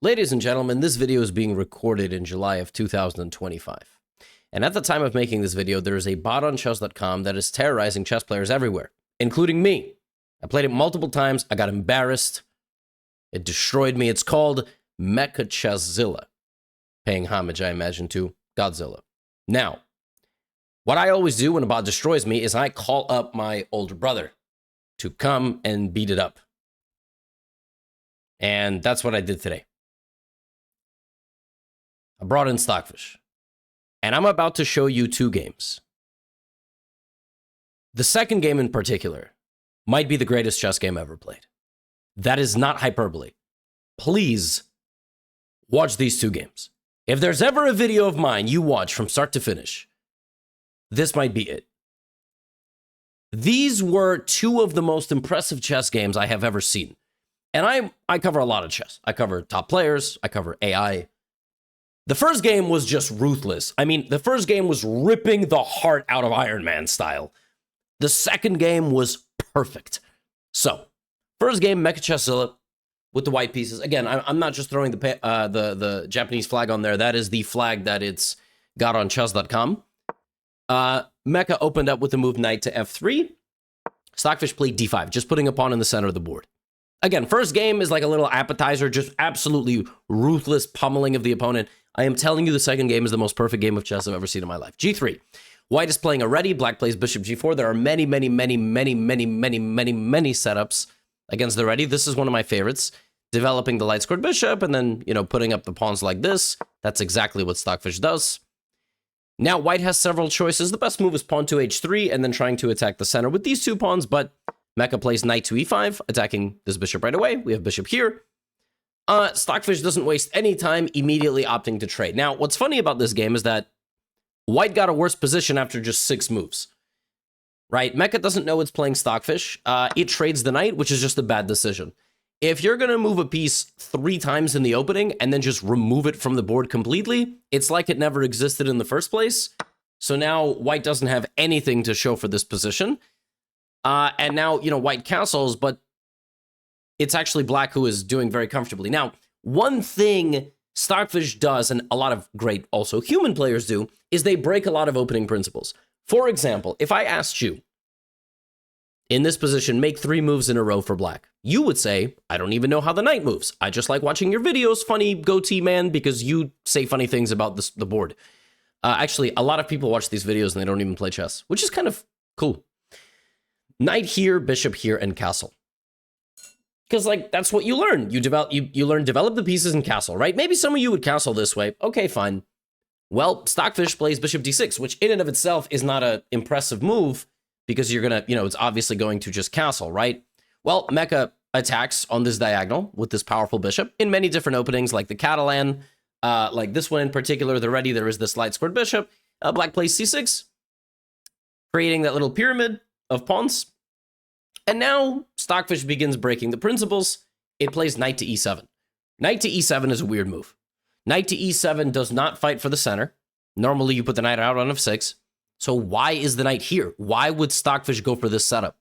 Ladies and gentlemen, this video is being recorded in July of 2025. And at the time of making this video, there is a bot on chess.com that is terrorizing chess players everywhere, including me. I played it multiple times. I got embarrassed. It destroyed me. It's called Chesszilla, paying homage, I imagine, to Godzilla. Now, what I always do when a bot destroys me is I call up my older brother to come and beat it up. And that's what I did today. I brought in Stockfish. And I'm about to show you two games. The second game in particular might be the greatest chess game ever played. That is not hyperbole. Please watch these two games. If there's ever a video of mine you watch from start to finish, this might be it. These were two of the most impressive chess games I have ever seen. And I cover a lot of chess. I cover top players. I cover AI. The first game was just ruthless. I mean, the first game was ripping the heart out of Iron Man style. The second game was perfect. So, first game, Chesszilla with the white pieces. Again, I'm not just throwing the Japanese flag on there. That is the flag that it's got on chess.com. Mecha opened up with the move knight to f3. Stockfish played d5, just putting a pawn in the center of the board. Again, first game is like a little appetizer, just absolutely ruthless pummeling of the opponent. I am telling you, the second game is the most perfect game of chess I've ever seen in my life. G3. White is playing a ready. Black plays bishop g4. There are many setups against the ready. This is one of my favorites. Developing the light squared bishop and then, putting up the pawns like this. That's exactly what Stockfish does. Now, white has several choices. The best move is pawn to h3 and then trying to attack the center with these two pawns, but Mecha plays knight to e5, attacking this bishop right away. We have bishop here. Stockfish doesn't waste any time, immediately opting to trade. Now, what's funny about this game is that white got a worse position after just 6 moves. Right? Mecha doesn't know it's playing Stockfish. It trades the knight, which is just a bad decision. If you're going to move a piece 3 times in the opening and then just remove it from the board completely, it's like it never existed in the first place. So now white doesn't have anything to show for this position. And now, white castles, but it's actually black who is doing very comfortably. Now, one thing Stockfish does, and a lot of great also human players do, is they break a lot of opening principles. For example, if I asked you, in this position, make 3 moves in a row for black, you would say, I don't even know how the knight moves. I just like watching your videos, funny goatee man, because you say funny things about the board. Actually, a lot of people watch these videos and they don't even play chess, which is kind of cool. Knight here, bishop here, and castle. Because, that's what you learn. You learn develop the pieces and castle, right? Maybe some of you would castle this way. Okay, fine. Well, Stockfish plays bishop d6, which in and of itself is not an impressive move because you're going to, it's obviously going to just castle, right? Well, Mecha attacks on this diagonal with this powerful bishop in many different openings, like the Catalan, like this one in particular, the ready, there is this light squared bishop. Black plays c6, creating that little pyramid of pawns. And now Stockfish begins breaking the principles. It plays knight to e7. Knight to e7 is a weird move. Knight to e7 does not fight for the center. Normally you put the knight out on f6. So why is the knight here? Why would Stockfish go for this setup?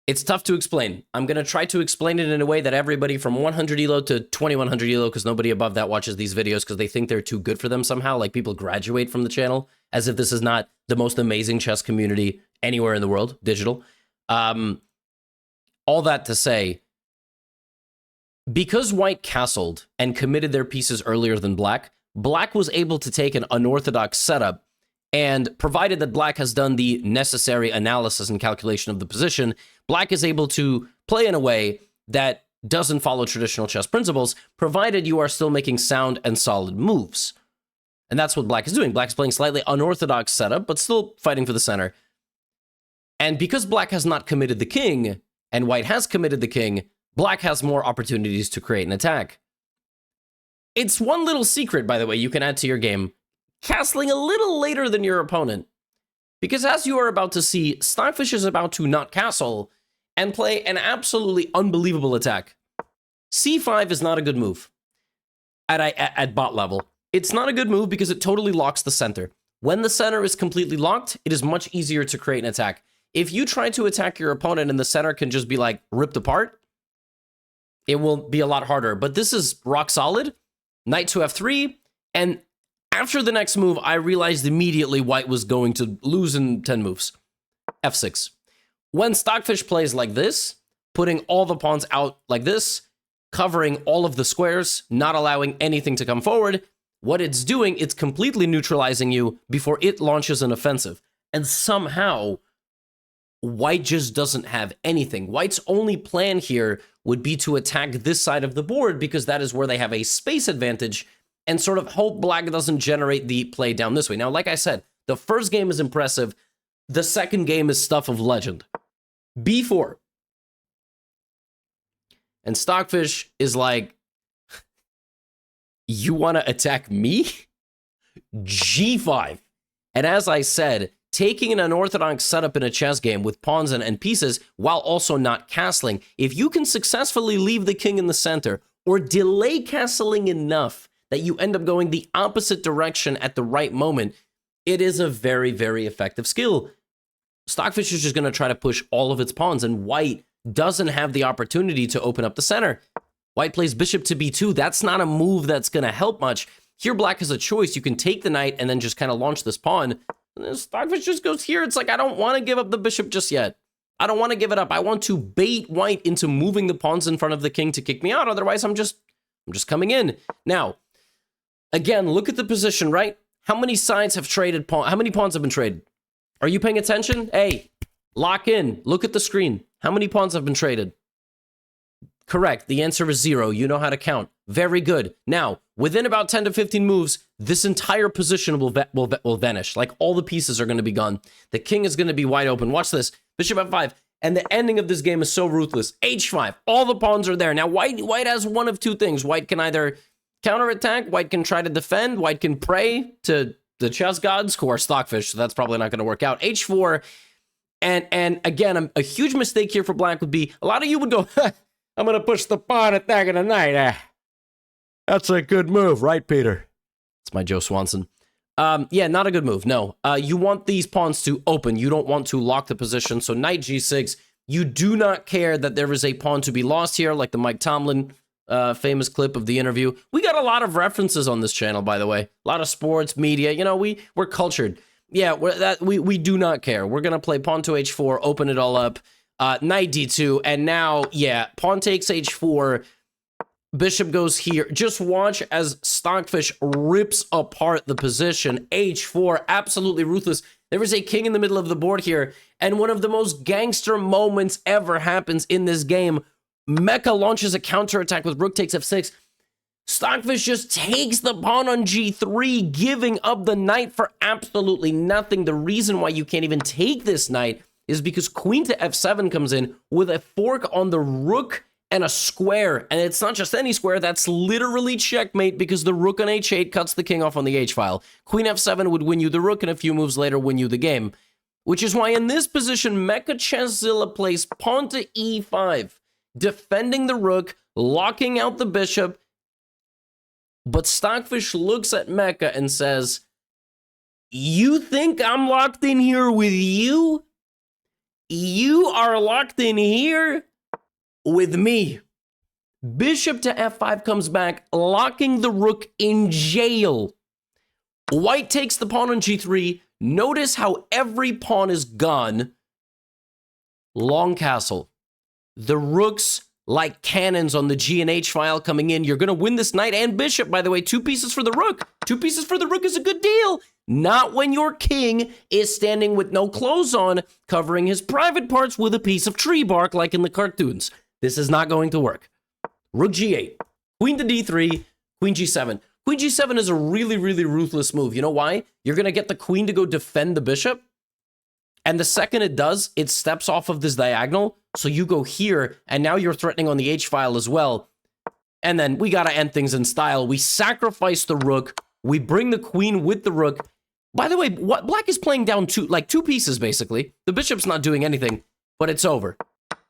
It's tough to explain. I'm going to try to explain it in a way that everybody from 100 elo to 2100 elo, because nobody above that watches these videos because they think they're too good for them somehow. Like people graduate from the channel as if this is not the most amazing chess community anywhere in the world, digital. All that to say, because white castled and committed their pieces earlier than black, black was able to take an unorthodox setup, and provided that black has done the necessary analysis and calculation of the position, black is able to play in a way that doesn't follow traditional chess principles, provided you are still making sound and solid moves. And that's what black is doing. Black's playing slightly unorthodox setup, but still fighting for the center. And because black has not committed the king, and white has committed the king, black has more opportunities to create an attack. It's one little secret, by the way, you can add to your game, castling a little later than your opponent. Because as you are about to see, Stockfish is about to not castle and play an absolutely unbelievable attack. C5 is not a good move at bot level. It's not a good move because it totally locks the center. When the center is completely locked, it is much easier to create an attack. If you try to attack your opponent and the center can just be ripped apart, it will be a lot harder. But this is rock solid. Knight to f3, and after the next move, I realized immediately white was going to lose in 10 moves. f6. When Stockfish plays like this, putting all the pawns out like this, covering all of the squares, not allowing anything to come forward, what it's doing, it's completely neutralizing you before it launches an offensive. And somehow, white just doesn't have anything. White's only plan here would be to attack this side of the board because that is where they have a space advantage and sort of hope black doesn't generate the play down this way. Now, like I said, the first game is impressive. The second game is stuff of legend. b4. And Stockfish is like, you want to attack me? g5. And as I said, taking an unorthodox setup in a chess game with pawns and pieces while also not castling, if you can successfully leave the king in the center or delay castling enough that you end up going the opposite direction at the right moment, it is a very, very effective skill. Stockfish is just going to try to push all of its pawns, and white doesn't have the opportunity to open up the center. White plays bishop to b2. That's not a move that's going to help much. Here, black has a choice. You can take the knight and then just kind of launch this pawn. Stockfish just goes here. It's like, I don't want to give up the bishop just yet. I don't want to give it up. I want to bait white into moving the pawns in front of the king to kick me out. Otherwise, I'm just coming in. Now, again, look at the position, right? How many sides have traded pawn? How many pawns have been traded? Are you paying attention? Hey, lock in. Look at the screen. How many pawns have been traded? Correct. The answer is 0. You know how to count. Very good. Now, within about 10 to 15 moves, this entire position will vanish. Like, all the pieces are going to be gone. The king is going to be wide open. Watch this. Bishop f5. And the ending of this game is so ruthless. h5. All the pawns are there. Now, white has one of two things. White can either counterattack. White can try to defend. White can pray to the chess gods, of course, Stockfish. So that's probably not going to work out. h4. And again, a huge mistake here for black would be, a lot of you would go, I'm going to push the pawn attacking the knight. That's a good move, right, Peter? It's my Joe Swanson. Yeah, not a good move, no. You want these pawns to open. You don't want to lock the position. So knight g6, you do not care that there is a pawn to be lost here, like the Mike Tomlin famous clip of the interview. We got a lot of references on this channel, by the way. A lot of sports, media. You know, we're cultured. Yeah, we do not care. We're going to play pawn to h4, open it all up. Knight d2, and now, yeah, pawn takes h4, bishop goes here. Just watch as Stockfish rips apart the position. h4, absolutely ruthless. There is a king in the middle of the board here, and one of the most gangster moments ever happens in this game. Mecha launches a counterattack with rook takes f6. Stockfish just takes the pawn on g3, giving up the knight for absolutely nothing. The reason why you can't even take this knight is because queen to f7 comes in with a fork on the rook and a square. And it's not just any square, that's literally checkmate because the rook on h8 cuts the king off on the h-file. Queen f7 would win you the rook and a few moves later win you the game. Which is why in this position, Mecha Chesszilla plays pawn to e5, defending the rook, locking out the bishop. But Stockfish looks at Mecha and says, you think I'm locked in here with you? You are locked in here with me. Bishop to f5 comes back, locking the rook in jail. White takes the pawn on g3. Notice how every pawn is gone. Long castle. The rooks like cannons on the G and H file coming in. You're going to win this knight and bishop, by the way. 2 pieces for the rook. 2 pieces for the rook is a good deal. Not when your king is standing with no clothes on, covering his private parts with a piece of tree bark like in the cartoons. This is not going to work. Rook g8, queen to d3, queen g7. Queen g7 is a really, really ruthless move. You know why? You're going to get the queen to go defend the bishop. And the second it does, it steps off of this diagonal. So you go here, and now you're threatening on the H-file as well. And then we got to end things in style. We sacrifice the rook. We bring the queen with the rook. By the way, what black is playing down 2 pieces, basically. The bishop's not doing anything, but it's over.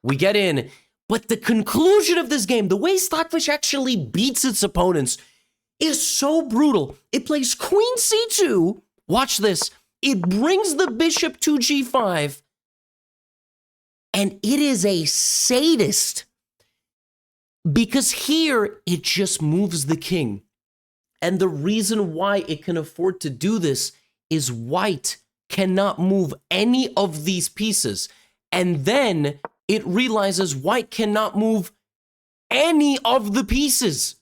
We get in. But the conclusion of this game, the way Stockfish actually beats its opponents, is so brutal. It plays queen c2. Watch this. It brings the bishop to g5. And it is a sadist. Because here, it just moves the king. And the reason why it can afford to do this is white cannot move any of these pieces. And then it realizes white cannot move any of the pieces.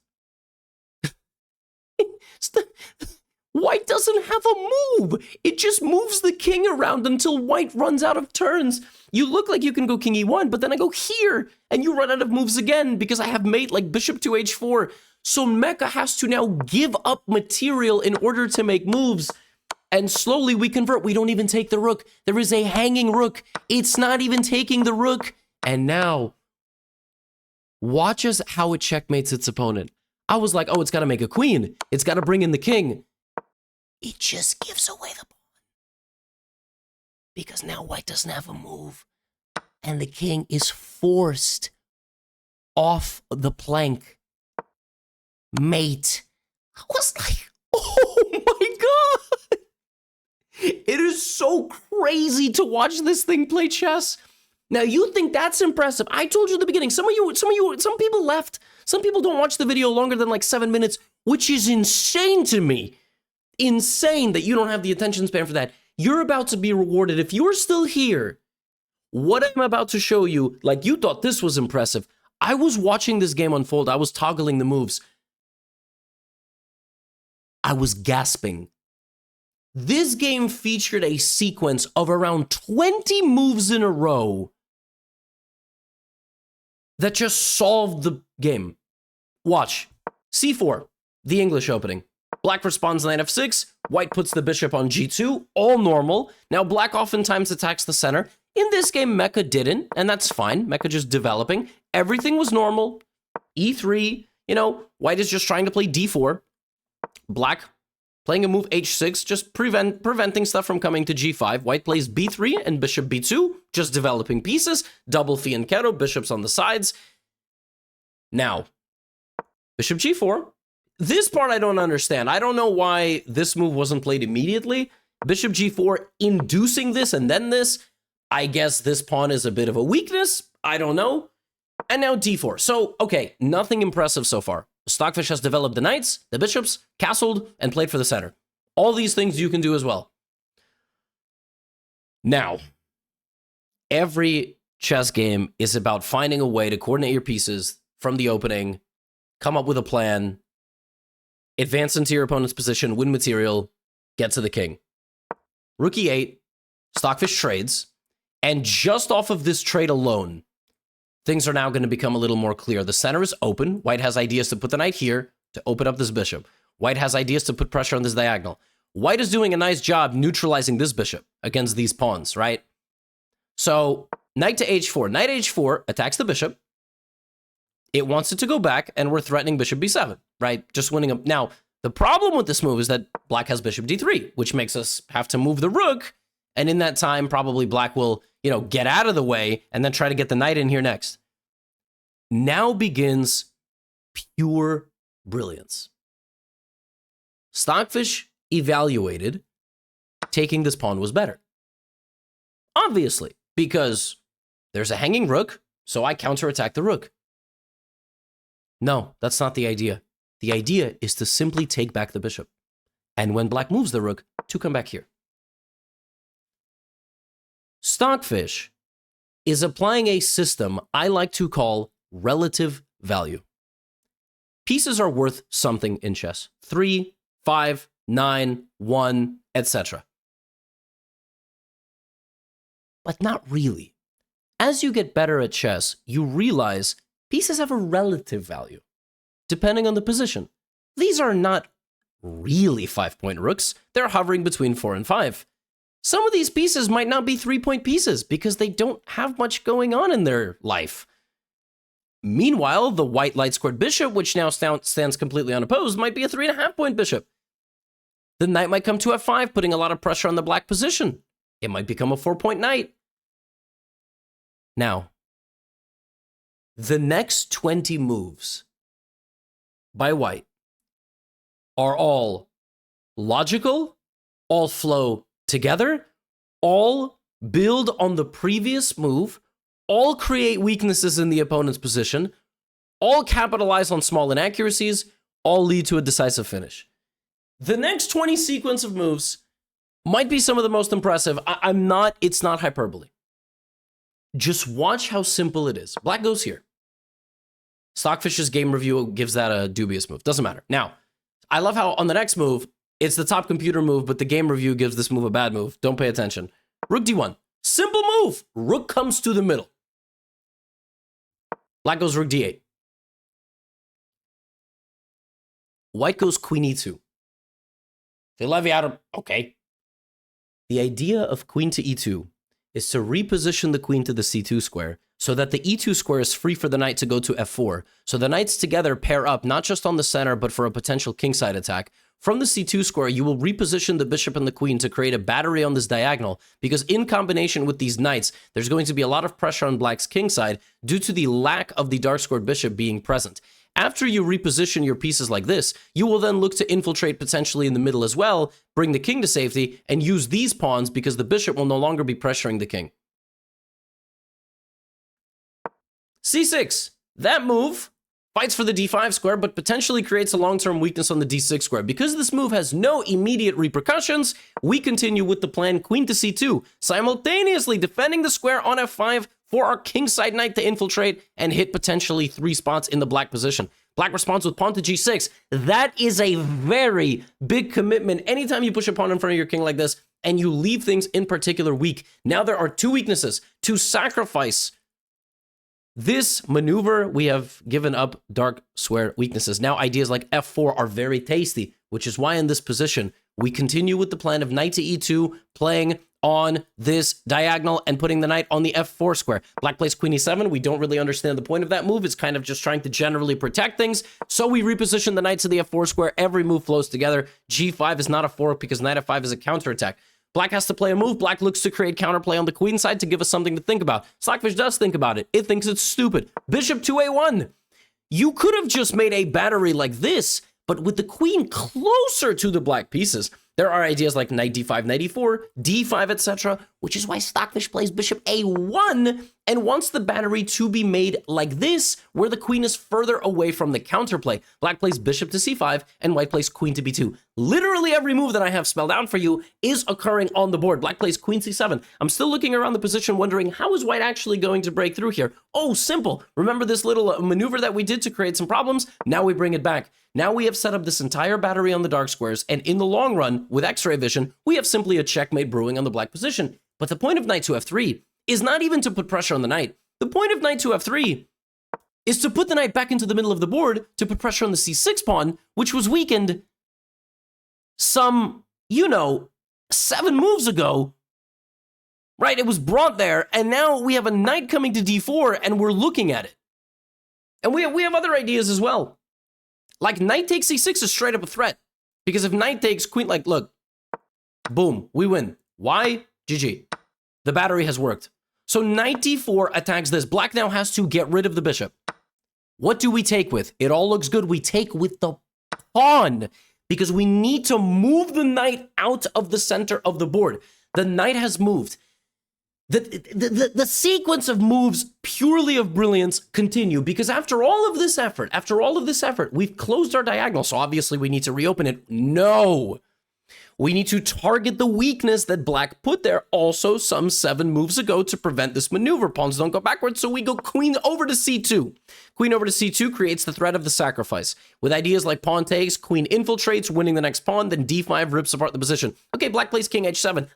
White doesn't have a move. It just moves the king around until white runs out of turns. You look like you can go king e1, but then I go here, and you run out of moves again because I have mate like bishop to h4. So Mecha has to now give up material in order to make moves. And slowly we convert. We don't even take the rook. There is a hanging rook. It's not even taking the rook. And now, watch us how it checkmates its opponent. I was like, oh, it's got to make a queen. It's got to bring in the king. It just gives away the pawn. Because now white doesn't have a move. And the king is forced off the plank. Mate. I was like, oh my God. It is so crazy to watch this thing play chess. Now you think that's impressive. I told you at the beginning, some people left. Some people don't watch the video longer than like 7 minutes, which is insane to me. Insane that you don't have the attention span for that. You're about to be rewarded. If you're still here, what I'm about to show you, like you thought this was impressive. I was watching this game unfold. I was toggling the moves. I was gasping. This game featured a sequence of around 20 moves in a row that just solved the game. Watch. C4, the English opening. Black responds knight f6. White puts the bishop on g2. All normal. Now black oftentimes attacks the center. In this game, Mecha didn't, and that's fine. Mecha just developing. Everything was normal. e3, white is just trying to play d4. Black playing a move h6, just preventing stuff from coming to g5. White plays b3 and bishop b2, just developing pieces. Double fianchetto, bishops on the sides. Now, bishop g4. This part I don't understand. I don't know why this move wasn't played immediately. Bishop g4 inducing this and then this. I guess this pawn is a bit of a weakness. I don't know. And now d4. So, okay, nothing impressive so far. Stockfish has developed the knights, the bishops, castled, and played for the center. All these things you can do as well. Now, every chess game is about finding a way to coordinate your pieces from the opening, come up with a plan, advance into your opponent's position, win material, get to the king. Rook e8, Stockfish trades, and just off of this trade alone, things are now going to become a little more clear. The center is open. White has ideas to put the knight here to open up this bishop. White has ideas to put pressure on this diagonal. White is doing a nice job neutralizing this bishop against these pawns, right? So knight to h4. Knight h4 attacks the bishop. It wants it to go back, and we're threatening bishop b7, right? Just winning up. Now, the problem with this move is that black has bishop d3, which makes us have to move the rook. And in that time, probably black will, get out of the way and then try to get the knight in here next. Now begins pure brilliance. Stockfish evaluated taking this pawn was better. Obviously, because there's a hanging rook, so I counterattack the rook. No, that's not the idea. The idea is to simply take back the bishop. And when black moves the rook, to come back here. Stockfish is applying a system I like to call relative value. Pieces are worth something in chess. 3, 5, 9, 1, etc. But not really. As you get better at chess, you realize pieces have a relative value, depending on the position. These are not really 5-point rooks. They're hovering between 4 and 5. Some of these pieces might not be 3-point pieces because they don't have much going on in their life. Meanwhile, the white light-squared bishop, which now stands completely unopposed, might be a 3.5-point bishop. The knight might come to f5, putting a lot of pressure on the black position. It might become a 4-point knight. Now, the next 20 moves by white are all logical, all flow together, all build on the previous move, all create weaknesses in the opponent's position, all capitalize on small inaccuracies, all lead to a decisive finish. The next 20 sequence of moves might be some of the most impressive. It's not hyperbole. Just watch how simple it is. Black goes here. Stockfish's game review gives that a dubious move. Doesn't matter. Now, I love how on the next move, it's the top computer move, but the game review gives this move a bad move. Don't pay attention. Rook d1. Simple move. Rook comes to the middle. Black goes rook d8. White goes queen e2. They levy out of... Okay. The idea of queen to e2 is to reposition the queen to the c2 square so that the e2 square is free for the knight to go to f4. So the knights together pair up, not just on the center, but for a potential kingside attack. From the c2 square, you will reposition the bishop and the queen to create a battery on this diagonal, because in combination with these knights, there's going to be a lot of pressure on black's kingside due to the lack of the dark-squared bishop being present. After you reposition your pieces like this, you will then look to infiltrate potentially in the middle as well, bring the king to safety, and use these pawns because the bishop will no longer be pressuring the king. c6. That move fights for the d5 square, but potentially creates a long-term weakness on the d6 square. Because this move has no immediate repercussions, we continue with the plan queen to c2, simultaneously defending the square on f5 for our kingside knight to infiltrate and hit potentially 3 spots in the black position. Black responds with pawn to g6. That is a very big commitment. Anytime you push a pawn in front of your king like this and you leave things in particular weak, now there are 2 weaknesses. To sacrifice this maneuver, we have given up dark square weaknesses. Now ideas like f4 are very tasty, which is why in this position, we continue with the plan of knight to e2, playing on this diagonal and putting the knight on the f4 square. Black plays queen e7. We don't really understand the point of that move. It's kind of just trying to generally protect things. So we reposition the knight to the f4 square. Every move flows together. g5 is not a fork because knight f5 is a counterattack. Black has to play a move. Black looks to create counterplay on the queen side to give us something to think about. Stockfish does think about it. It thinks it's stupid. Bishop to a1. You could have just made a battery like this, but with the queen closer to the black pieces. There are ideas like knight d5, knight e4, d5, etc., which is why Stockfish plays bishop a1 and wants the battery to be made like this, where the queen is further away from the counterplay. Black plays bishop to c5, and white plays queen to b2. Literally every move that I have spelled out for you is occurring on the board. Black plays queen c7. I'm still looking around the position wondering, how is white actually going to break through here? Oh, simple. Remember this little maneuver that we did to create some problems? Now we bring it back. Now we have set up this entire battery on the dark squares, and in the long run, with X-ray vision, we have simply a checkmate brewing on the black position. But the point of knight to f3 is not even to put pressure on the knight. The point of knight to f3 is to put the knight back into the middle of the board to put pressure on the c6 pawn, which was weakened some, 7 moves ago. Right? It was brought there, and now we have a knight coming to d4, and we're looking at it. And we have other ideas as well. Like, knight takes c6 is straight up a threat. Because if knight takes queen, like, look, boom, we win. Why? GG. The battery has worked. So knight d4 attacks this. Black now has to get rid of the bishop. What do we take with? It all looks good. We take with the pawn, because we need to move the knight out of the center of the board. The knight has moved. The sequence of moves purely of brilliance continue, because after all of this effort, we've closed our diagonal, so obviously we need to reopen it. No! We need to target the weakness that black put there also some 7 moves ago to prevent this maneuver. Pawns don't go backwards, so we go queen over to c2. Queen over to c2 creates the threat of the sacrifice. With ideas like pawn takes, queen infiltrates, winning the next pawn, then d5 rips apart the position. Okay, black plays king h7.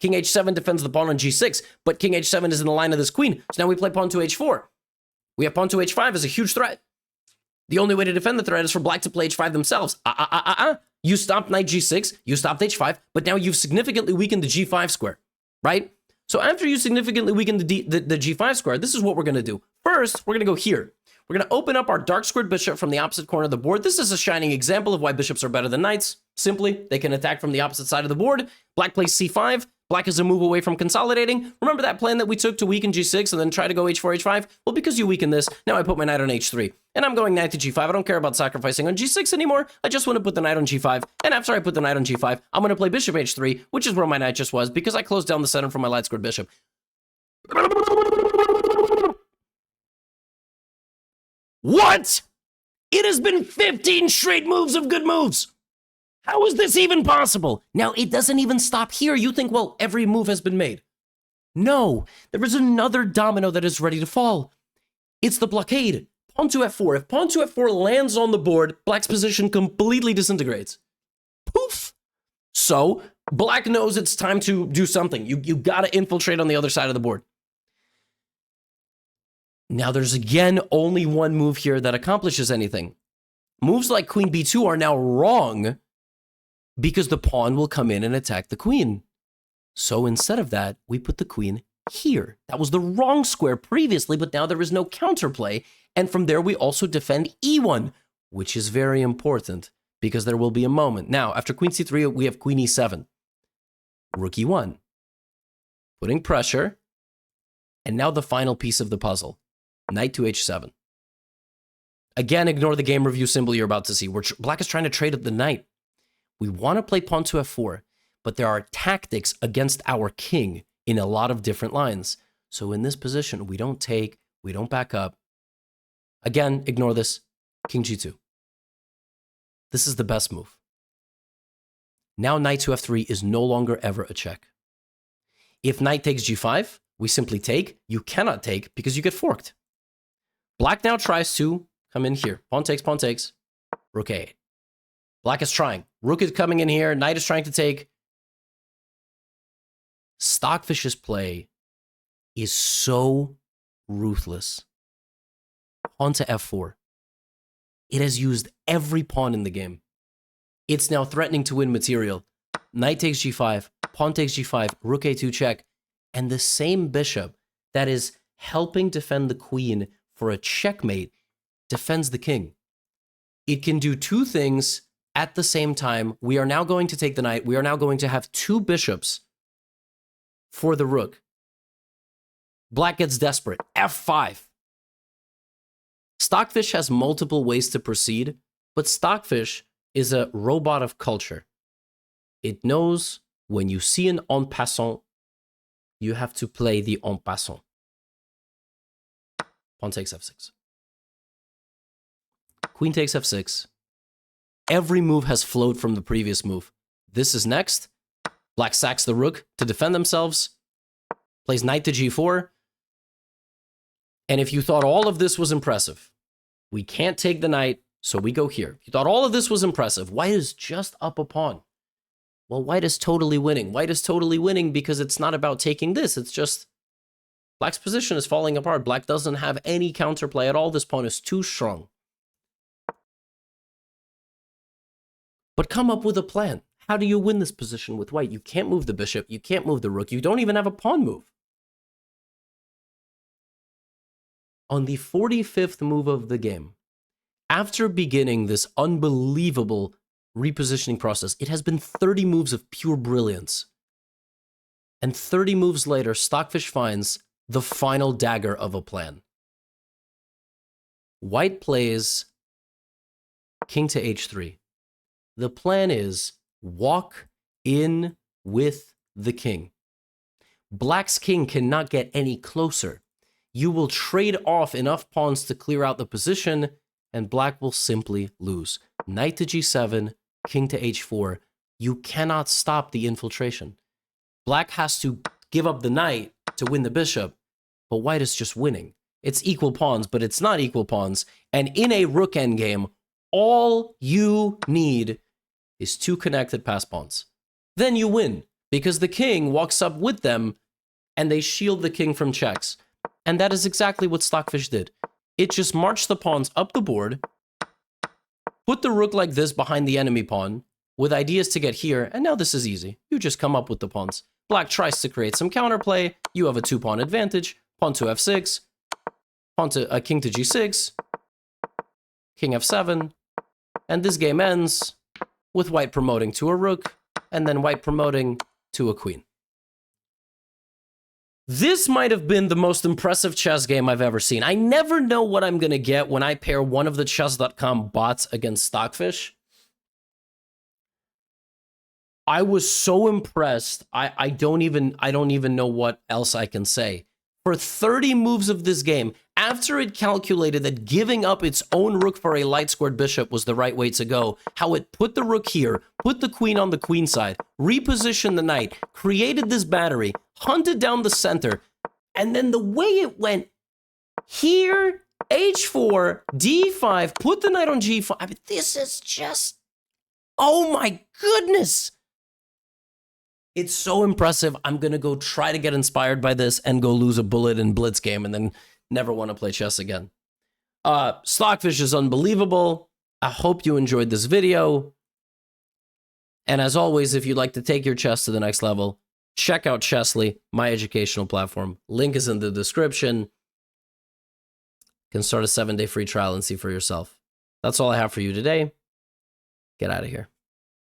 King h7 defends the pawn on g6, but king h7 is in the line of this queen. So now we play pawn to h4. We have pawn to h5 as a huge threat. The only way to defend the threat is for black to play h5 themselves. You stopped knight g6, you stopped h5, but now you've significantly weakened the g5 square, right? So after you significantly weaken the g5 square, this is what we're going to do. First, we're going to go here. We're going to open up our dark squared bishop from the opposite corner of the board. This is a shining example of why bishops are better than knights. Simply, they can attack from the opposite side of the board. Black plays c5. Black is a move away from consolidating. Remember that plan that we took to weaken g6 and then try to go h4, h5? Well, because you weakened this, now I put my knight on h3. And I'm going knight to g5. I don't care about sacrificing on g6 anymore. I just want to put the knight on g5. And after I put the knight on g5, I'm going to play bishop h3, which is where my knight just was, because I closed down the center for my light squared bishop. What? It has been 15 straight moves of good moves. How is this even possible? Now, it doesn't even stop here. You think, well, every move has been made. No, there is another domino that is ready to fall. It's the blockade. Pawn to f4. If pawn to f4 lands on the board, black's position completely disintegrates. Poof! So, black knows it's time to do something. You gotta infiltrate on the other side of the board. Now, there's again only one move here that accomplishes anything. Moves like queen b2 are now wrong because the pawn will come in and attack the queen. So instead of that, we put the queen here. That was the wrong square previously, but now there is no counterplay. And from there, we also defend e1, which is very important because there will be a moment. Now, after queen c3, we have queen e7. Rook e1. Putting pressure. And now the final piece of the puzzle. Knight to h7. Again, ignore the game review symbol you're about to see. Black is trying to trade up the knight. We want to play pawn to f4, but there are tactics against our king in a lot of different lines. So in this position, we don't take, we don't back up. Again, ignore this. King g2. This is the best move. Now knight to f3 is no longer ever a check. If knight takes g5, we simply take. You cannot take because you get forked. Black now tries to come in here. Pawn takes, rook a8. Black is trying. Rook is coming in here. Knight is trying to take. Stockfish's play is so ruthless. Pawn to f4. It has used every pawn in the game. It's now threatening to win material. Knight takes g5. Pawn takes g5. Rook a2 check. And the same bishop that is helping defend the queen for a checkmate defends the king. It can do two things at the same time. We are now going to take the knight. We are now going to have two bishops for the rook. Black gets desperate. f5. Stockfish has multiple ways to proceed, but Stockfish is a robot of culture. It knows when you see an en passant, you have to play the en passant. Pawn takes f6. Queen takes f6. Every move has flowed from the previous move. This is next. Black sacks the rook to defend themselves. Plays knight to g4. And if you thought all of this was impressive, we can't take the knight, so we go here. If you thought all of this was impressive, white is just up a pawn. Well, white is totally winning. White is totally winning because it's not about taking this. It's just black's position is falling apart. Black doesn't have any counterplay at all. This pawn is too strong. But come up with a plan. How do you win this position with white? You can't move the bishop. You can't move the rook. You don't even have a pawn move. On the 45th move of the game, after beginning this unbelievable repositioning process, it has been 30 moves of pure brilliance. And 30 moves later, Stockfish finds the final dagger of a plan. White plays king to h3. The plan is walk in with the king. Black's king cannot get any closer. You will trade off enough pawns to clear out the position, and black will simply lose. Knight to g7, king to h4. You cannot stop the infiltration. Black has to give up the knight to win the bishop, but white is just winning. It's equal pawns, but it's not equal pawns. And in a rook endgame, all you need is two connected pass pawns. Then you win, because the king walks up with them, and they shield the king from checks. And that is exactly what Stockfish did. It just marched the pawns up the board, put the rook like this behind the enemy pawn, with ideas to get here, and now this is easy. You just come up with the pawns. Black tries to create some counterplay. You have a two-pawn advantage. Pawn to f6, pawn to king to g6, king f7, and this game ends with white promoting to a rook, and then white promoting to a queen. This might have been the most impressive chess game I've ever seen. I never know what I'm going to get when I pair one of the chess.com bots against Stockfish. I was so impressed. I don't even know what else I can say. for 30 moves of this game, after it calculated that giving up its own rook for a light-squared bishop was the right way to go, how it put the rook here, put the queen on the queen side, repositioned the knight, created this battery, hunted down the center, and then the way it went here, h4, d5, put the knight on g5. I mean, this is just, oh my goodness. It's so impressive. I'm going to go try to get inspired by this and go lose a bullet in Blitz game and then never want to play chess again. Stockfish is unbelievable. I hope you enjoyed this video. And as always, if you'd like to take your chess to the next level, check out Chesszilla, my educational platform. Link is in the description. You can start a 7-day free trial and see for yourself. That's all I have for you today. Get out of here.